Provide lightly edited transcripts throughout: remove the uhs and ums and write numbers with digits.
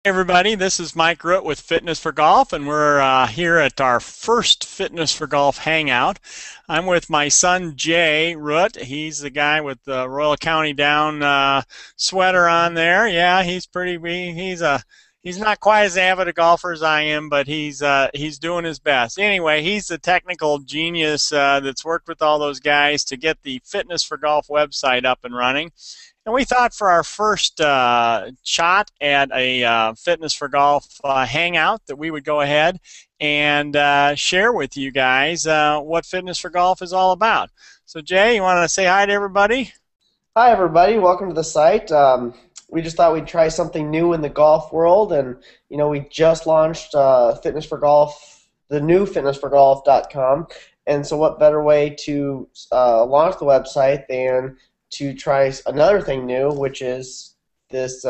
Everybody, this is Mike Root with Fitness for Golf, and we're here at our first Fitness for Golf hangout. I'm with my son Jay Root. He's the guy with the Royal County Down sweater on there. Yeah, he's pretty. He's not quite as avid a golfer as I am, but he's doing his best. Anyway, he's the technical genius that's worked with all those guys to get the Fitness for Golf website up and running. And we thought for our first shot at a Fitness for Golf hangout that we would go ahead and share with you guys what Fitness for Golf is all about. So Jay, you want to say hi to everybody? Hi, everybody. Welcome to the site. We just thought we'd try something new in the golf world, and we just launched Fitness for Golf, the new fitnessforgolf.com. And so, what better way to launch the website than to try another thing new, which is this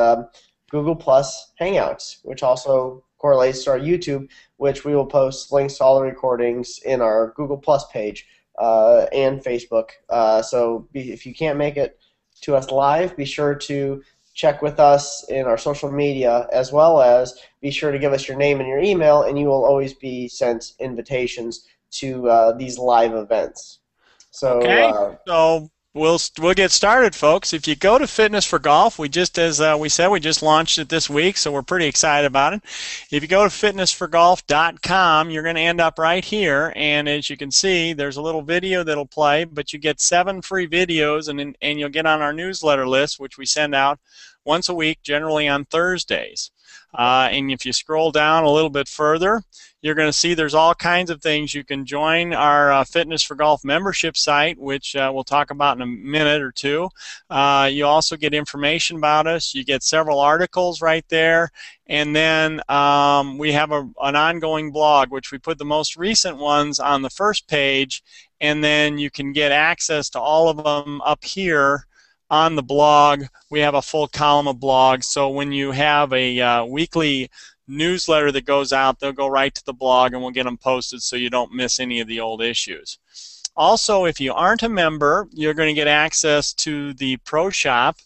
Google Plus Hangouts, which also correlates to our YouTube, which we will post links to all the recordings in our Google Plus page and Facebook. If you can't make it to us live, be sure to check with us in our social media, as well as be sure to give us your name and your email, and you will always be sent invitations to these live events. Okay, So so we'll get started, folks. If you go to Fitness for Golf, as we said, we just launched it this week, so we're pretty excited about it. If you go to fitnessforgolf.com, you're going to end up right here, and as you can see, there's a little video that'll play, but you get 7 free videos, and you'll get on our newsletter list, which we send out once a week, generally on Thursdays. And if you scroll down a little bit further, you're going to see there's all kinds of things. You can join our Fitness for Golf membership site, which we'll talk about in a minute or two. You also get information about us. You get several articles right there. And then we have an ongoing blog, which we put the most recent ones on the first page. And then you can get access to all of them up here on the blog. We have a full column of blogs, so when you have a weekly newsletter that goes out, they'll go right to the blog and we'll get them posted so you don't miss any of the old issues. Also, if you aren't a member, you're going to get access to the Pro Shop,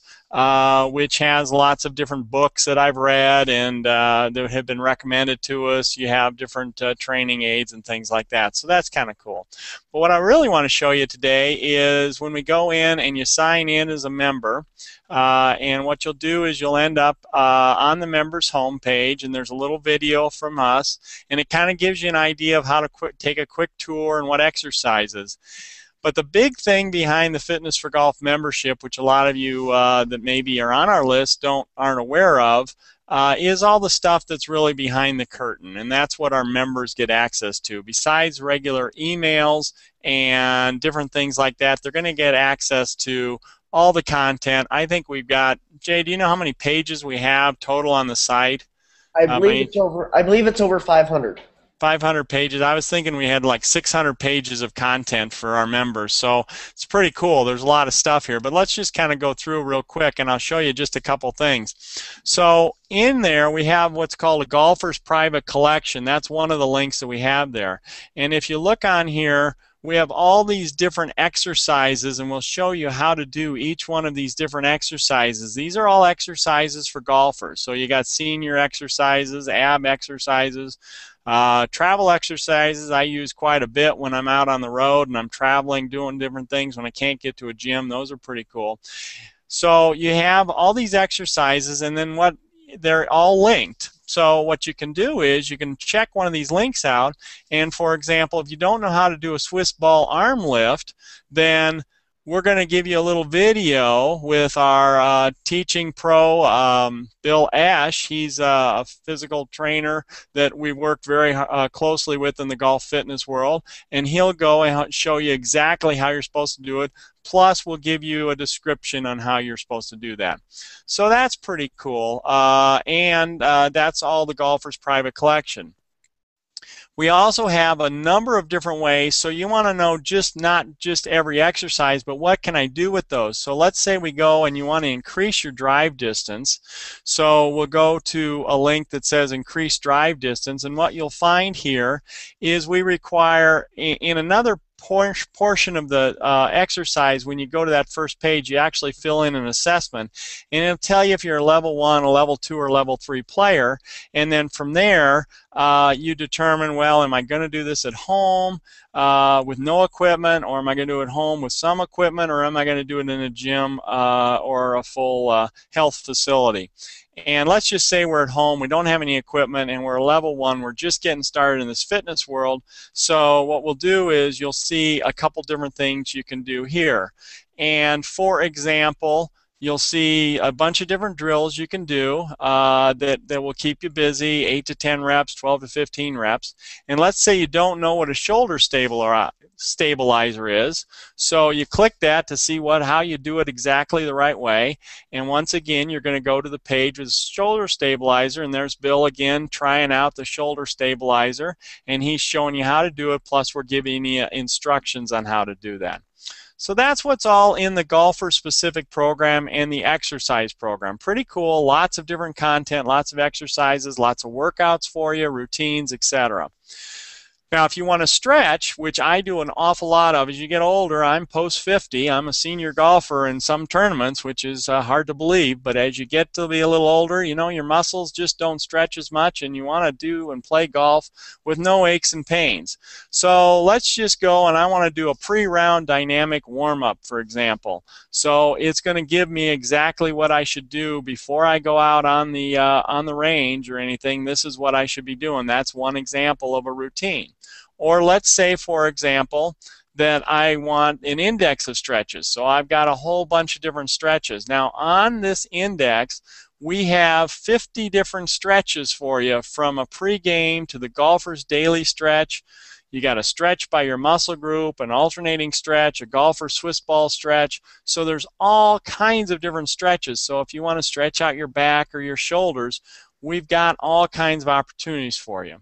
which has lots of different books that I've read and that have been recommended to us. You have different training aids and things like that, so that's kind of cool. But what I really want to show you today is when we go in and you sign in as a member, and what you'll do is you'll end up on the members homepage, and there's a little video from us, and it kind of gives you an idea of how to take a quick tour and what exercises. But the big thing behind the Fitness for Golf membership, which a lot of you that maybe are on our list aren't aware of, is all the stuff that's really behind the curtain, and that's what our members get access to. Besides regular emails and different things like that, they're going to get access to all the content. I think we've got, Jay, do you know how many pages we have total on the site? I believe it's over 500. 500 pages. I was thinking we had like 600 pages of content for our members, so it's pretty cool. There's a lot of stuff here, but let's just kind of go through real quick and I'll show you just a couple things. So in there we have what's called a golfer's private collection. That's one of the links that we have there, and if you look on here, we have all these different exercises, and we'll show you how to do each one of these different exercises. These are all exercises for golfers. So you got senior exercises, ab exercises, travel exercises I use quite a bit when I'm out on the road and I'm traveling, doing different things when I can't get to a gym. Those are pretty cool. So you have all these exercises, and then they're all linked. So what you can do is you can check one of these links out, and for example, if you don't know how to do a Swiss ball arm lift, then we're going to give you a little video with our teaching pro, Bill Ash. He's a physical trainer that we worked very closely with in the golf fitness world, and he'll go and show you exactly how you're supposed to do it. Plus, we'll give you a description on how you're supposed to do that. So that's pretty cool, and that's all the golfer's private collection. We also have a number of different ways, so you want to know not just every exercise, but what can I do with those. So let's say we go and you want to increase your drive distance. So we'll go to a link that says increase drive distance, and what you'll find here is we require, in another portion of the exercise, when you go to that first page, you actually fill in an assessment, and it'll tell you if you're a level 1, a level 2, or level 3 player. And then from there, you determine, well, am I going to do this at home with no equipment, or am I going to do it at home with some equipment, or am I going to do it in a gym or a full health facility? And let's just say we're at home, we don't have any equipment, and we're level 1, we're just getting started in this fitness world. So what we'll do is you'll see a couple different things you can do here. And for example, you'll see a bunch of different drills you can do that will keep you busy, 8 to 10 reps, 12 to 15 reps. And let's say you don't know what a shoulder stabilizer is. So you click that to see how you do it exactly the right way. And once again, you're going to go to the page with shoulder stabilizer, and there's Bill again trying out the shoulder stabilizer, and he's showing you how to do it, plus we're giving you instructions on how to do that. So that's what's all in the golfer specific program and the exercise program. Pretty cool, lots of different content, lots of exercises, lots of workouts for you, routines, etc. Now, if you want to stretch, which I do an awful lot of as you get older, I'm post 50. I'm a senior golfer in some tournaments, which is hard to believe. But as you get to be a little older, you know, your muscles just don't stretch as much, and you want to do and play golf with no aches and pains. So let's just go, and I want to do a pre-round dynamic warm-up, for example. So it's going to give me exactly what I should do before I go out on the range or anything. This is what I should be doing. That's one example of a routine. Or let's say, for example, that I want an index of stretches. So I've got a whole bunch of different stretches. Now, on this index, we have 50 different stretches for you, from a pregame to the golfer's daily stretch. You got a stretch by your muscle group, an alternating stretch, a golfer Swiss ball stretch. So there's all kinds of different stretches. So if you want to stretch out your back or your shoulders, we've got all kinds of opportunities for you.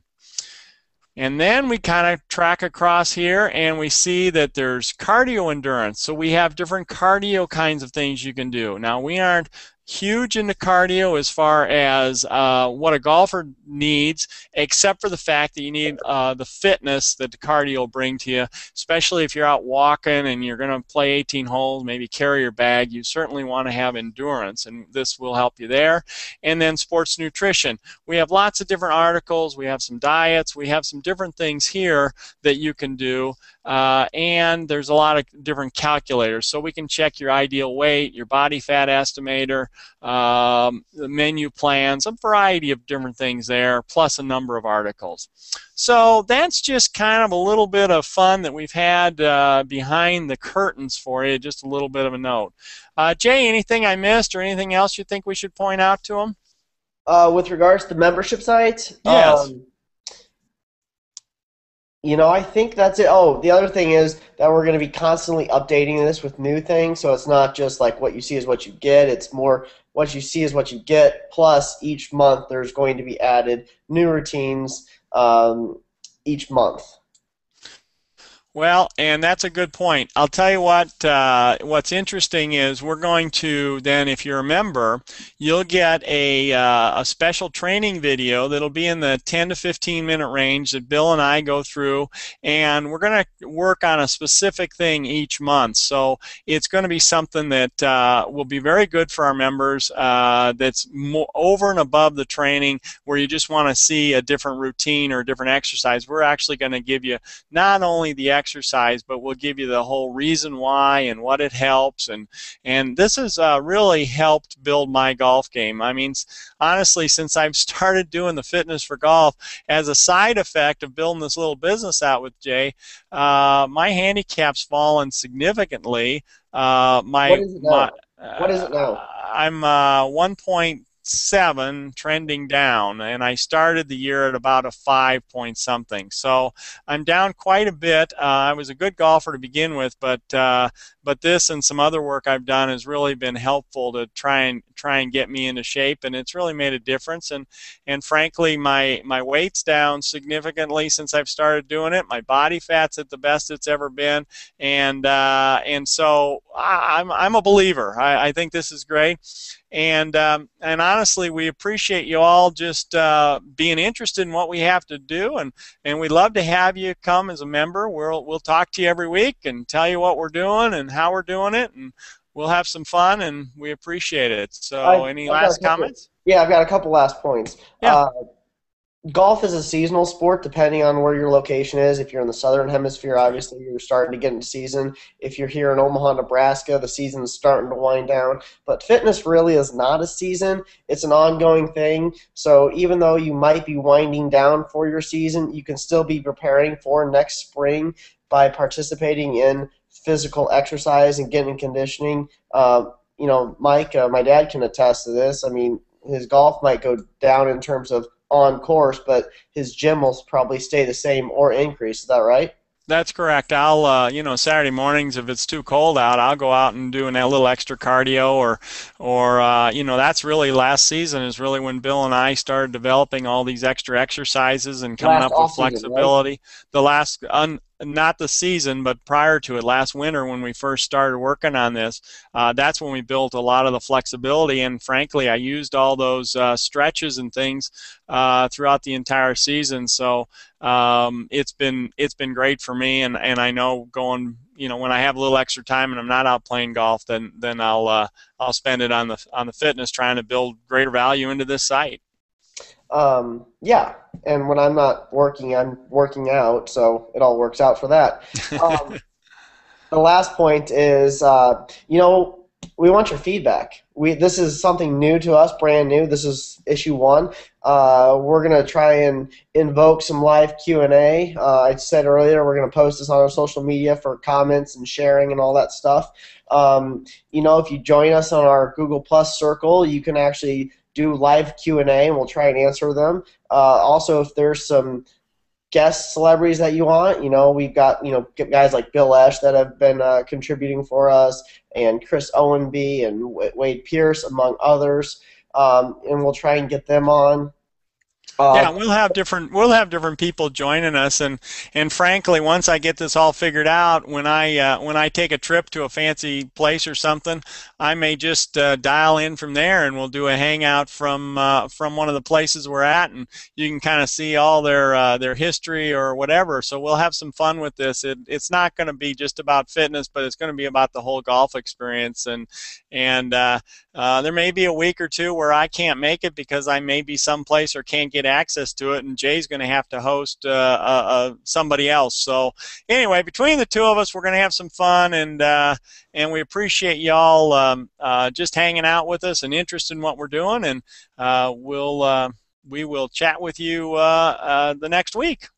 And then we kind of track across here, and we see that there's cardio endurance. So we have different cardio kinds of things you can do. Now, we aren't huge into cardio as far as what a golfer needs, except for the fact that you need the fitness that the cardio will bring to you, especially if you're out walking and you're going to play 18 holes, maybe carry your bag. You certainly want to have endurance, and this will help you there. And then sports nutrition. We have lots of different articles. We have some diets. We have some different things here that you can do. And there's a lot of different calculators. So we can check your ideal weight, your body fat estimator, the menu plans, a variety of different things there, plus a number of articles. So that's just kind of a little bit of fun that we've had behind the curtains for you, just a little bit of a note. Jay, anything I missed or anything else you think we should point out to them? With regards to membership sites? Yes. You know, I think that's it. Oh, the other thing is that we're going to be constantly updating this with new things, so it's not just like what you see is what you get. It's more what you see is what you get, plus each month there's going to be added new routines each month. Well, and that's a good point. I'll tell you what's interesting is we're going to then, if you're a member, you'll get a special training video that'll be in the 10 to 15 minute range that Bill and I go through, and we're going to work on a specific thing each month. So it's going to be something that will be very good for our members, that's over and above the training where you just want to see a different routine or a different exercise. We're actually going to give you not only the exercise, but we'll give you the whole reason why and what it helps, and this has really helped build my golf game. I mean, honestly, since I've started doing the Fitness for Golf, as a side effect of building this little business out with Jay, my handicap's fallen significantly. What is it now? What is it now? I'm 1.7 trending down, and I started the year at about a 5 point something. So I'm down quite a bit. I was a good golfer to begin with, but this and some other work I've done has really been helpful to try and get me into shape, and it's really made a difference. And frankly, my weight's down significantly since I've started doing it. My body fat's at the best it's ever been, and so I'm a believer. I think this is great. And honestly, we appreciate you all just being interested in what we have to do, and we'd love to have you come as a member. We'll talk to you every week and tell you what we're doing and how we're doing it, and we'll have some fun, and we appreciate it. So, any I've got a last couple. comments? Yeah, I've got a couple last points. Yeah. Golf is a seasonal sport depending on where your location is. If you're in the southern hemisphere, obviously you're starting to get into season. If you're here in Omaha, Nebraska, the season's starting to wind down. But fitness really is not a season. It's an ongoing thing. So even though you might be winding down for your season, you can still be preparing for next spring by participating in physical exercise and getting conditioning. Mike, my dad can attest to this. I mean, his golf might go down in terms of on course, but his gym will probably stay the same or increase. Is that right? That's correct. I'll, Saturday mornings, if it's too cold out, I'll go out and do a little extra cardio, or that's really last season is really when Bill and I started developing all these extra exercises and coming Last up with off-season, flexibility. right? The last, not the season, but prior to it, last winter when we first started working on this, that's when we built a lot of the flexibility. And frankly, I used all those stretches and things throughout the entire season. So it's been great for me, and I know going, when I have a little extra time and I'm not out playing golf, then I'll spend it on the fitness, trying to build greater value into this site. Yeah, and when I'm not working, I'm working out, so it all works out for that. The last point is, we want your feedback. This is something new to us, brand new. This is issue 1. We're gonna try and invoke some live Q&A. I said earlier we're gonna post this on our social media for comments and sharing and all that stuff. If you join us on our Google Plus circle, you can actually do live Q&A, and we'll try and answer them. Also, if there's some guest celebrities that you want, we've got guys like Bill Esch that have been contributing for us, and Chris Owenby and Wade Pierce, among others, and we'll try and get them on. Yeah, we'll have different people joining us, and frankly, once I get this all figured out, when I take a trip to a fancy place or something, I may just dial in from there, and we'll do a hangout from one of the places we're at, and you can kind of see all their history or whatever. So we'll have some fun with this. It's not going to be just about fitness, but it's going to be about the whole golf experience, and there may be a week or two where I can't make it because I may be someplace or can't get access to it, and Jay's going to have to host somebody else. So anyway, between the two of us, we're going to have some fun, and we appreciate y'all just hanging out with us and interested in what we're doing, and we will chat with you the next week.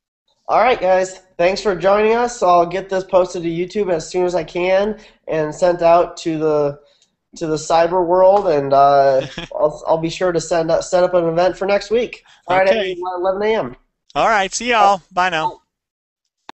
All right, guys. Thanks for joining us. I'll get this posted to YouTube as soon as I can and sent out to the cyber world, and I'll be sure to set up an event for next week, Friday, Okay. at 11 a.m. All right. See y'all. Bye now.